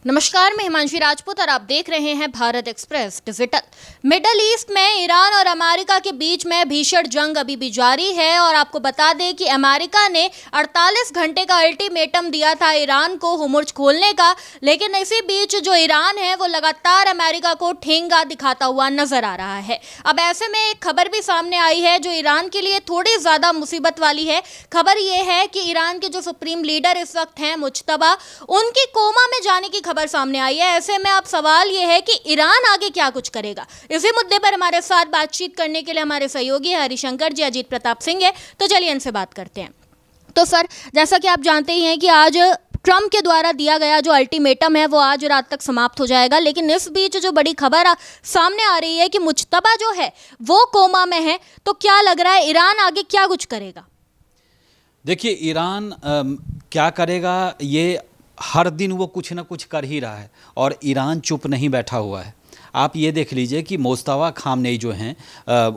नमस्कार, मैं हिमांशी राजपूत और आप देख रहे हैं Bharat express digital. Middle east में ईरान और अमेरिका के बीच में भीषण जंग अभी भी जारी है और आपको बता दें कि अमेरिका ने 48 घंटे का अल्टीमेटम दिया था ईरान को हुर्मुज़ खोलने का, लेकिन इसी बीच जो ईरान है वो लगातार अमेरिका को ठेंगा दिखाता हुआ नजर आ रहा है। अब ऐसे में एक खबर भी सामने आई है जो ईरान के लिए थोड़ी ज़्यादा मुसीबत वाली है। खबर ये है कि ईरान के जो सुप्रीम लीडर इस वक्त हैं मुज्तबा, उनकी कोमा में जाने की खबर सामने आई है। ऐसे में अब सवाल यह है कि ईरान आगे क्या कुछ करेगा। इसी मुद्दे पर हमारे साथ बातचीत करने के लिए हमारे सहयोगी हरिशंकर जी, अजीत प्रताप सिंह है, तो चलिए इनसे बात करते हैं। तो सर, जैसा कि आप जानते ही हैं कि आज ट्रंप के द्वारा दिया गया जो अल्टीमेटम है वो आज रात तक समाप्त हो जाएगा, लेकिन इस बीच जो बड़ी खबर सामने आ रही है कि मुज्तबा जो है वो कोमा में है, तो क्या लग रहा है ईरान आगे क्या कुछ करेगा? देखिए, ईरान क्या करेगा, ये हर दिन वो कुछ ना कुछ कर ही रहा है और ईरान चुप नहीं बैठा हुआ है। आप ये देख लीजिए कि मुस्तफा खामनेई जो हैं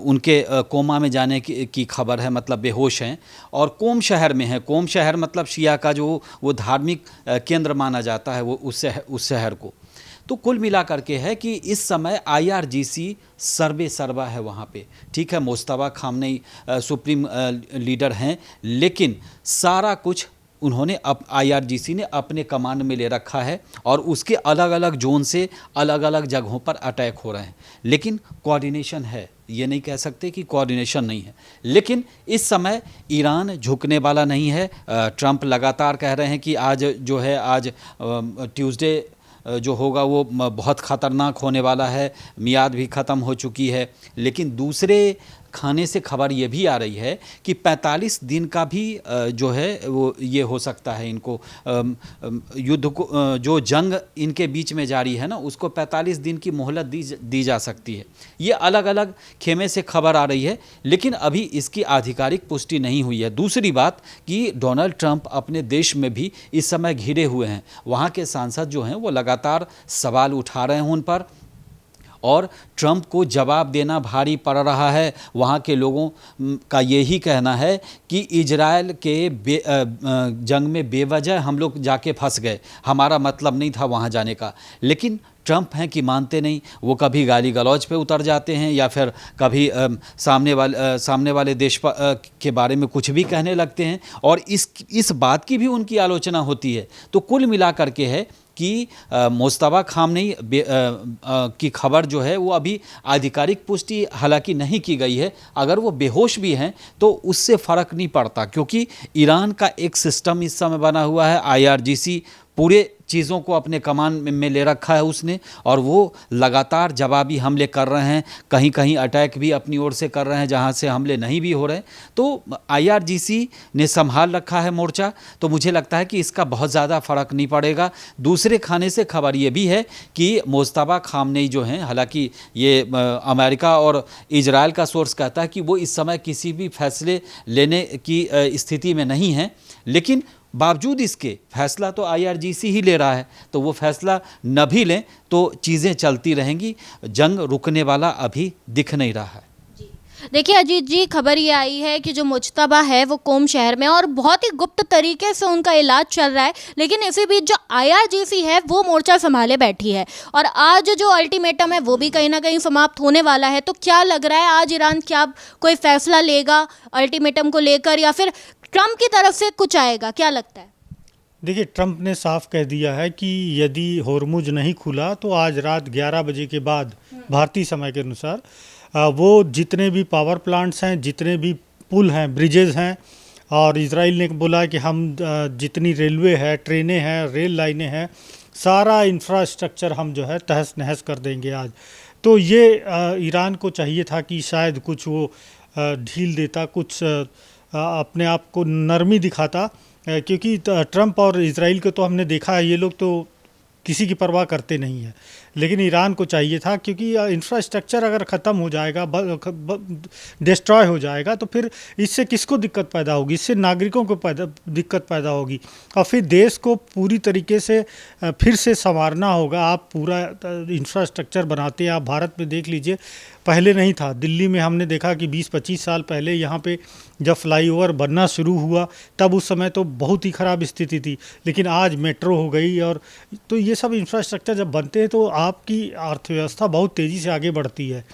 उनके कोमा में जाने की खबर है, मतलब बेहोश हैं और कोम शहर में है। कोम शहर मतलब शिया का जो वो धार्मिक केंद्र माना जाता है, वो उस शहर को। तो कुल मिला करके है कि इस समय IRGC सर्वे सर्वा है वहाँ पे। ठीक है, मुस्तफा खामनेई सुप्रीम लीडर हैं, लेकिन सारा कुछ उन्होंने IRGC ने अपने कमांड में ले रखा है और उसके अलग अलग जोन से अलग अलग जगहों पर अटैक हो रहे हैं, लेकिन कोऑर्डिनेशन है। ये नहीं कह सकते कि कोऑर्डिनेशन नहीं है, लेकिन इस समय ईरान झुकने वाला नहीं है। ट्रंप लगातार कह रहे हैं कि आज जो है, आज ट्यूसडे जो होगा वो बहुत ख़तरनाक होने वाला है, मियाद भी ख़त्म हो चुकी है। लेकिन दूसरे खाने से खबर ये भी आ रही है कि 45 दिन का भी जो है वो ये हो सकता है, इनको युद्ध को, जो जंग इनके बीच में जारी है ना, उसको 45 दिन की मोहलत दी जा सकती है। ये अलग अलग खेमे से खबर आ रही है, लेकिन अभी इसकी आधिकारिक पुष्टि नहीं हुई है। दूसरी बात कि डोनाल्ड ट्रंप अपने देश में भी इस समय घिरे हुए हैं। वहाँ के सांसद जो हैं वो लगातार सवाल उठा रहे हैं उन पर और ट्रंप को जवाब देना भारी पड़ रहा है। वहाँ के लोगों का यही कहना है कि इजराइल के जंग में बेवजह हम लोग जाके फंस गए, हमारा मतलब नहीं था वहाँ जाने का। लेकिन ट्रंप हैं कि मानते नहीं, वो कभी गाली गलौज पे उतर जाते हैं या फिर कभी सामने वाले देश के बारे में कुछ भी कहने लगते हैं और इस बात की भी उनकी आलोचना होती है। तो कुल मिला करके है कि मुस्तफा खामनेई की खबर जो है वो अभी आधिकारिक पुष्टि हालांकि नहीं की गई है। अगर वो बेहोश भी हैं तो उससे फ़र्क नहीं पड़ता, क्योंकि ईरान का एक सिस्टम इस समय बना हुआ है। IRGC पूरे चीज़ों को अपने कमान में ले रखा है उसने, और वो लगातार जवाबी हमले कर रहे हैं। कहीं कहीं अटैक भी अपनी ओर से कर रहे हैं जहां से हमले नहीं भी हो रहे। तो IRGC ने संभाल रखा है मोर्चा, तो मुझे लगता है कि इसका बहुत ज़्यादा फ़र्क नहीं पड़ेगा। दूसरे खाने से खबर ये भी है कि मुस्तफा खामनेई जो हैं, हालांकि ये अमेरिका और इजराइल का सोर्स कहता है कि वो इस समय किसी भी फैसले लेने की स्थिति में नहीं है, लेकिन बावजूद इसके फैसला तो IRGC ही ले रहा है, तो वो फैसला न भी लें तो चीज़ें चलती रहेंगी। जंग रुकने वाला अभी दिख नहीं रहा है। देखिए अजीत जी, खबर ये आई है कि जो मुज्तबा है वो कोम शहर में और बहुत ही गुप्त तरीके से उनका इलाज चल रहा है, लेकिन इसी बीच जो IRGC है वो मोर्चा संभाले बैठी है और आज जो अल्टीमेटम है वो भी कहीं ना कहीं समाप्त होने वाला है। तो क्या लग रहा है आज ईरान क्या कोई फैसला लेगा अल्टीमेटम को लेकर, या फिर ट्रंप की तरफ से कुछ आएगा? क्या लगता है? देखिए, ट्रंप ने साफ कह दिया है कि यदि होर्मुज नहीं खुला तो आज रात 11 बजे के बाद भारतीय समय के अनुसार वो जितने भी पावर प्लांट्स हैं, जितने भी पुल हैं, ब्रिजेज हैं, और इजराइल ने बोला कि हम जितनी रेलवे है, ट्रेनें हैं, रेल लाइनें हैं, सारा इंफ्रास्ट्रक्चर हम जो है तहस नहस कर देंगे आज। तो ये ईरान को चाहिए था कि शायद कुछ वो ढील देता, कुछ अपने आप को नरमी दिखाता, क्योंकि ट्रंप और इजराइल को तो हमने देखा है, ये लोग तो किसी की परवाह करते नहीं है। लेकिन ईरान को चाहिए था, क्योंकि इंफ्रास्ट्रक्चर अगर ख़त्म हो जाएगा, डिस्ट्रॉय हो जाएगा, तो फिर इससे किसको दिक्कत पैदा होगी? इससे नागरिकों को दिक्कत पैदा होगी और फिर देश को पूरी तरीके से फिर से संवारना होगा। आप पूरा इंफ्रास्ट्रक्चर बनाते हैं, आप भारत में देख लीजिए पहले नहीं था। दिल्ली में हमने देखा कि 20-25 साल पहले यहाँ पे जब फ्लाईओवर बनना शुरू हुआ तब उस समय तो बहुत ही ख़राब स्थिति थी, लेकिन आज मेट्रो हो गई और तो ये सब इंफ्रास्ट्रक्चर जब बनते हैं तो आपकी अर्थव्यवस्था बहुत तेज़ी से आगे बढ़ती है।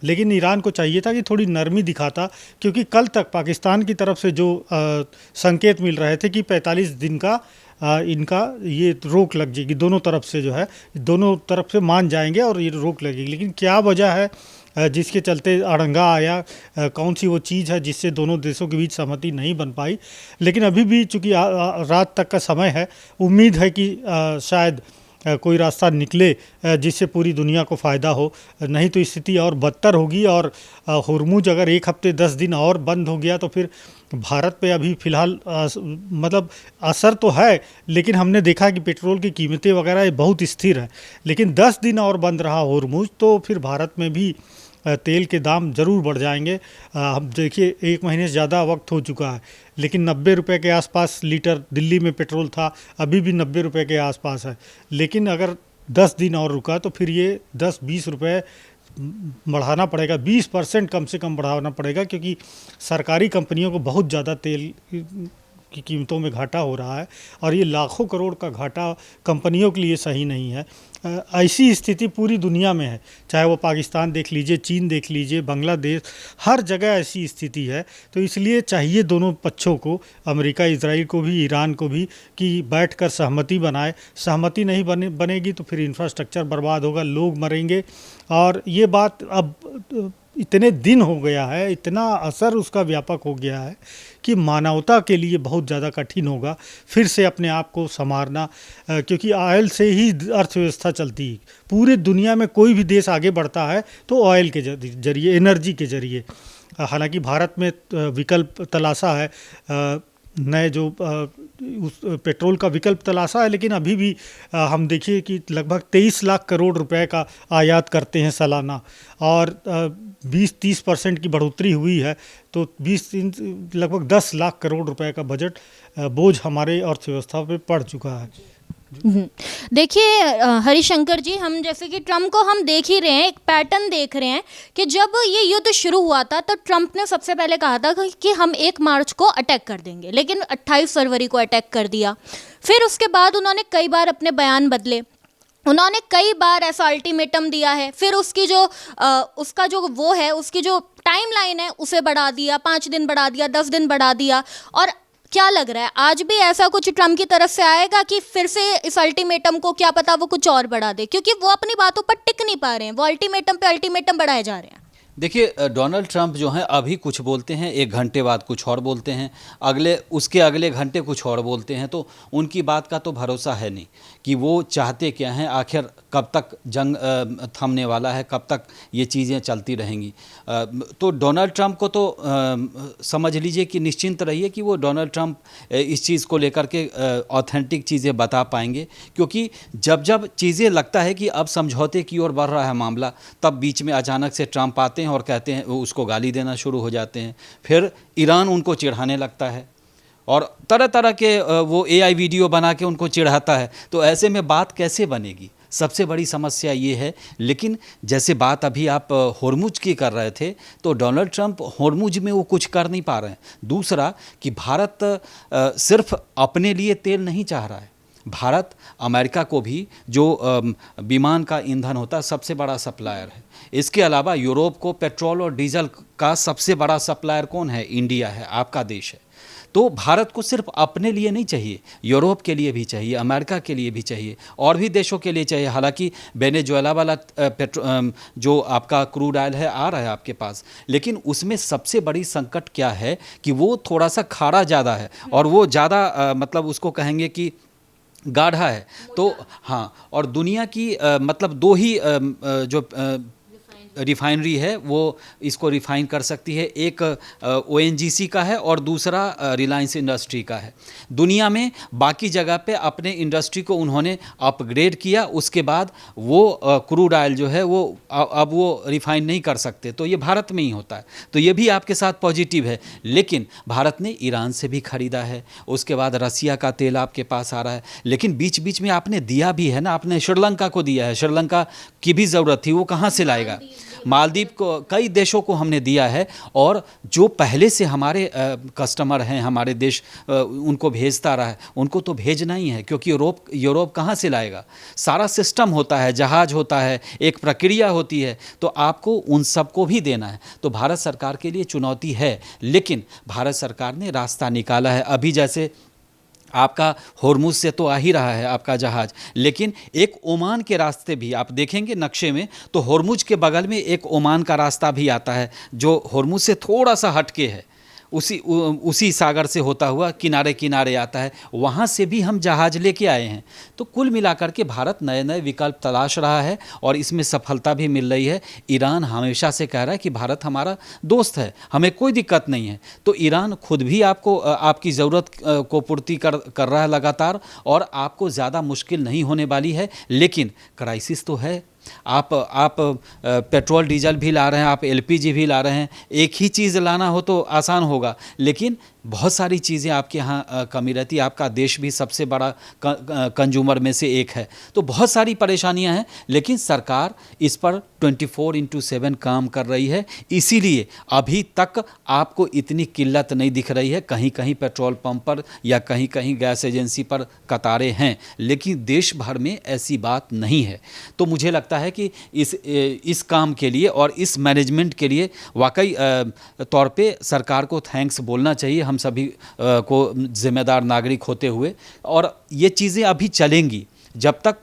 लेकिन ईरान को चाहिए था कि थोड़ी नरमी दिखाता, क्योंकि कल तक पाकिस्तान की तरफ से जो संकेत मिल रहे थे कि 45 दिन का इनका ये रोक लग जाएगी, दोनों तरफ से जो है, दोनों तरफ से मान जाएंगे और ये रोक लगेगी। लेकिन क्या वजह है जिसके चलते अड़ंगा आया, कौन सी वो चीज़ है जिससे दोनों देशों के बीच सहमति नहीं बन पाई। लेकिन अभी भी चूँकि रात तक का समय है, उम्मीद है कि शायद कोई रास्ता निकले जिससे पूरी दुनिया को फ़ायदा हो, नहीं तो स्थिति और बदतर होगी। और होर्मुज अगर 1 हफ्ते 10 दिन और बंद हो गया तो फिर भारत पे अभी फ़िलहाल मतलब असर तो है, लेकिन हमने देखा कि पेट्रोल की कीमतें वगैरह बहुत स्थिर हैं। लेकिन 10 दिन और बंद रहा होर्मुज तो फिर भारत में भी तेल के दाम ज़रूर बढ़ जाएंगे। हम देखिए 1 महीने से ज़्यादा वक्त हो चुका है, लेकिन 90 रुपये के आसपास लीटर दिल्ली में पेट्रोल था, अभी भी 90 रुपये के आसपास है। लेकिन अगर 10 दिन और रुका तो फिर ये 10-20 रुपये बढ़ाना पड़ेगा, 20% कम से कम बढ़ाना पड़ेगा, क्योंकि सरकारी कंपनियों को बहुत ज़्यादा तेल की कीमतों में घाटा हो रहा है और ये लाखों करोड़ का घाटा कंपनियों के लिए सही नहीं है। ऐसी स्थिति पूरी दुनिया में है, चाहे वो पाकिस्तान देख लीजिए, चीन देख लीजिए, बांग्लादेश, हर जगह ऐसी स्थिति है। तो इसलिए चाहिए दोनों पक्षों को, अमेरिका, इजराइल को भी, ईरान को भी, कि बैठकर सहमति बनाए। सहमति नहीं बनेगी तो फिर इंफ्रास्ट्रक्चर बर्बाद होगा, लोग मरेंगे। और ये बात अब इतने दिन हो गया है, इतना असर उसका व्यापक हो गया है कि मानवता के लिए बहुत ज़्यादा कठिन होगा फिर से अपने आप को संवारना, क्योंकि ऑयल से ही अर्थव्यवस्था चलती है। पूरे दुनिया में कोई भी देश आगे बढ़ता है तो ऑयल के जरिए, एनर्जी के जरिए। हालांकि भारत में विकल्प तलाशा है, नए जो उस पेट्रोल का विकल्प तलाशा है, लेकिन अभी भी हम देखिए कि लगभग 23 लाख करोड़ रुपए का आयात करते हैं सालाना और 20-30% की बढ़ोतरी हुई है, तो लगभग 10 लाख करोड़ रुपए का बजट बोझ हमारे अर्थव्यवस्था पे पड़ चुका है। देखिए हरिशंकर जी, हम जैसे कि ट्रम्प को हम देख ही रहे हैं, एक पैटर्न देख रहे हैं कि जब ये युद्ध शुरू हुआ था तो ट्रम्प ने सबसे पहले कहा था कि हम 1 मार्च को अटैक कर देंगे, लेकिन 28 फरवरी को अटैक कर दिया। फिर उसके बाद उन्होंने कई बार अपने बयान बदले, उन्होंने कई बार ऐसा अल्टीमेटम दिया है। फिर उसकी जो उसका जो वो है, उसकी जो टाइमलाइन है उसे बढ़ा दिया, 5 दिन बढ़ा दिया, 10 दिन बढ़ा दिया। और क्या लग रहा है आज भी ऐसा कुछ ट्रम्प की तरफ से आएगा कि फिर से इस अल्टीमेटम को क्या पता वो कुछ और बढ़ा दे, क्योंकि वो अपनी बातों पर टिक नहीं पा रहे हैं, वो अल्टीमेटम पे अल्टीमेटम बढ़ाए जा रहे हैं। देखिए डोनाल्ड ट्रंप जो हैं अभी कुछ बोलते हैं, 1 घंटे बाद कुछ और बोलते हैं, उसके अगले घंटे कुछ और बोलते हैं। तो उनकी बात का तो भरोसा है नहीं कि वो चाहते क्या हैं, आखिर कब तक जंग थमने वाला है, कब तक ये चीज़ें चलती रहेंगी। तो डोनाल्ड ट्रंप को तो समझ लीजिए कि निश्चिंत रहिए कि वो डोनाल्ड ट्रंप इस चीज़ को लेकर के ऑथेंटिक चीज़ें बता पाएंगे, क्योंकि जब जब चीज़ें लगता है कि अब समझौते की ओर बढ़ रहा है मामला, तब बीच में अचानक से ट्रंप आते हैं और कहते हैं, उसको गाली देना शुरू हो जाते हैं। फिर ईरान उनको चिढ़ाने लगता है और तरह तरह के वो AI वीडियो बना के उनको चिढ़ाता है। तो ऐसे में बात कैसे बनेगी, सबसे बड़ी समस्या ये है। लेकिन जैसे बात अभी आप होर्मुज की कर रहे थे, तो डोनाल्ड ट्रंप होर्मुज में वो कुछ कर नहीं पा रहे हैं। दूसरा कि भारत सिर्फ अपने लिए तेल नहीं चाह रहा है, भारत अमेरिका को भी, जो विमान का ईंधन होता है, सबसे बड़ा सप्लायर है। इसके अलावा यूरोप को पेट्रोल और डीजल का सबसे बड़ा सप्लायर कौन है? इंडिया है, आपका देश है। तो भारत को सिर्फ अपने लिए नहीं चाहिए, यूरोप के लिए भी चाहिए, अमेरिका के लिए भी चाहिए, और भी देशों के लिए चाहिए। हालांकि वेनेजुएला वाला जो आपका क्रूड ऑयल है आ रहा है आपके पास, लेकिन उसमें सबसे बड़ी संकट क्या है कि वो थोड़ा सा खारा ज़्यादा है और वो ज़्यादा मतलब उसको कहेंगे कि गाढ़ा है। तो हाँ, और दुनिया की मतलब 2 ही जो रिफाइनरी है वो इसको रिफ़ाइन कर सकती है, एक ONGC का है और दूसरा रिलायंस इंडस्ट्री का है। दुनिया में बाकी जगह पे अपने इंडस्ट्री को उन्होंने अपग्रेड किया, उसके बाद वो क्रूड ऑयल जो है वो अब वो रिफ़ाइन नहीं कर सकते, तो ये भारत में ही होता है। तो ये भी आपके साथ पॉजिटिव है। लेकिन भारत ने ईरान से भी ख़रीदा है, उसके बाद रसिया का तेल आपके पास आ रहा है, लेकिन बीच बीच में आपने दिया भी है ना, आपने श्रीलंका को दिया है, श्रीलंका की भी ज़रूरत थी, वो कहाँ से लाएगा? मालदीव को, कई देशों को हमने दिया है। और जो पहले से हमारे कस्टमर हैं, हमारे देश उनको भेजता रहा है, उनको तो भेजना ही है, क्योंकि यूरोप कहाँ से लाएगा? सारा सिस्टम होता है, जहाज होता है, एक प्रक्रिया होती है, तो आपको उन सबको भी देना है। तो भारत सरकार के लिए चुनौती है, लेकिन भारत सरकार ने रास्ता निकाला है। अभी जैसे आपका होर्मुज से तो आ ही रहा है आपका जहाज़, लेकिन एक ओमान के रास्ते भी आप देखेंगे नक्शे में, तो होर्मुज के बगल में एक ओमान का रास्ता भी आता है, जो होर्मुज से थोड़ा सा हटके है, उसी सागर से होता हुआ किनारे किनारे आता है। वहाँ से भी हम जहाज़ लेके आए हैं। तो कुल मिलाकर के भारत नए नए विकल्प तलाश रहा है और इसमें सफलता भी मिल रही है। ईरान हमेशा से कह रहा है कि भारत हमारा दोस्त है, हमें कोई दिक्कत नहीं है। तो ईरान खुद भी आपकी ज़रूरत को पूर्ति कर रहा है लगातार, और आपको ज़्यादा मुश्किल नहीं होने वाली है। लेकिन क्राइसिस तो है। आप पेट्रोल डीजल भी ला रहे हैं, आप एलपीजी भी ला रहे हैं। एक ही चीज़ लाना हो तो आसान होगा, लेकिन बहुत सारी चीज़ें आपके यहाँ कमी रहती है। आपका देश भी सबसे बड़ा कंज्यूमर में से एक है। तो बहुत सारी परेशानियां हैं, लेकिन सरकार इस पर 24/7 काम कर रही है। इसीलिए अभी तक आपको इतनी किल्लत नहीं दिख रही है। कहीं कहीं पेट्रोल पंप पर या कहीं कहीं गैस एजेंसी पर कतारें हैं, लेकिन देश भर में ऐसी बात नहीं है। तो मुझे लगता है कि इस काम के लिए और इस मैनेजमेंट के लिए वाकई तौर पे सरकार को थैंक्स बोलना चाहिए, हम सभी को जिम्मेदार नागरिक होते हुए। और ये चीज़ें अभी चलेंगी जब तक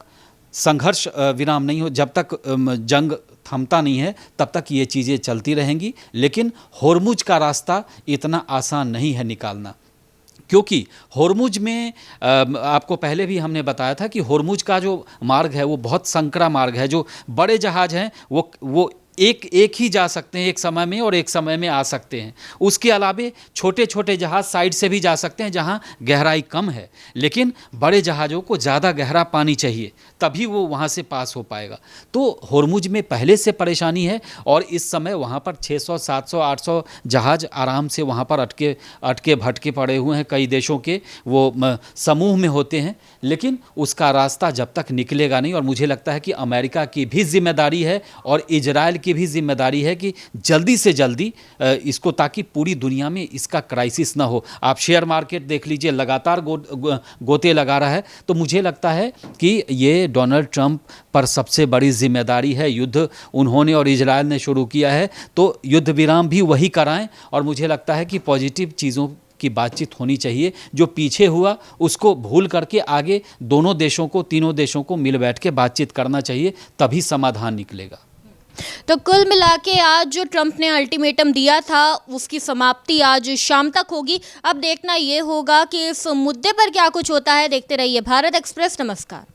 संघर्ष विराम नहीं हो, जब तक जंग थमता नहीं है, तब तक ये चीज़ें चलती रहेंगी। लेकिन होर्मुज का रास्ता इतना आसान नहीं है निकालना, क्योंकि होर्मुज में आपको पहले भी हमने बताया था कि होर्मुज का जो मार्ग है वो बहुत संकरा मार्ग है। जो बड़े जहाज़ हैं वो एक ही जा सकते हैं एक समय में, और एक समय में आ सकते हैं। उसके अलावे छोटे छोटे जहाज़ साइड से भी जा सकते हैं जहां गहराई कम है, लेकिन बड़े जहाज़ों को ज़्यादा गहरा पानी चाहिए, तभी वो वहां से पास हो पाएगा। तो होर्मुज में पहले से परेशानी है, और इस समय वहां पर 600, 700, 800 जहाज़ आराम से वहां पर अटके भटके पड़े हुए हैं। कई देशों के वो समूह में होते हैं, लेकिन उसका रास्ता जब तक निकलेगा नहीं। और मुझे लगता है कि अमेरिका की भी जिम्मेदारी है और इजराइल की भी जिम्मेदारी है कि जल्दी से जल्दी इसको, ताकि पूरी दुनिया में इसका क्राइसिस ना हो। आप शेयर मार्केट देख लीजिए, लगातार गोते लगा रहा है। तो मुझे लगता है कि ये डोनाल्ड ट्रंप पर सबसे बड़ी जिम्मेदारी है। युद्ध उन्होंने और इजराइल ने शुरू किया है, तो युद्ध विराम भी वही कराएं। और मुझे लगता है कि पॉजिटिव चीज़ों की बातचीत होनी चाहिए। जो पीछे हुआ उसको भूल करके आगे दोनों देशों को, तीनों देशों को मिल बैठ के बातचीत करना चाहिए, तभी समाधान निकलेगा। तो कुल मिला के आज जो ट्रंप ने अल्टीमेटम दिया था, उसकी समाप्ति आज शाम तक होगी। अब देखना ये होगा कि इस मुद्दे पर क्या कुछ होता है। देखते रहिए भारत एक्सप्रेस। नमस्कार।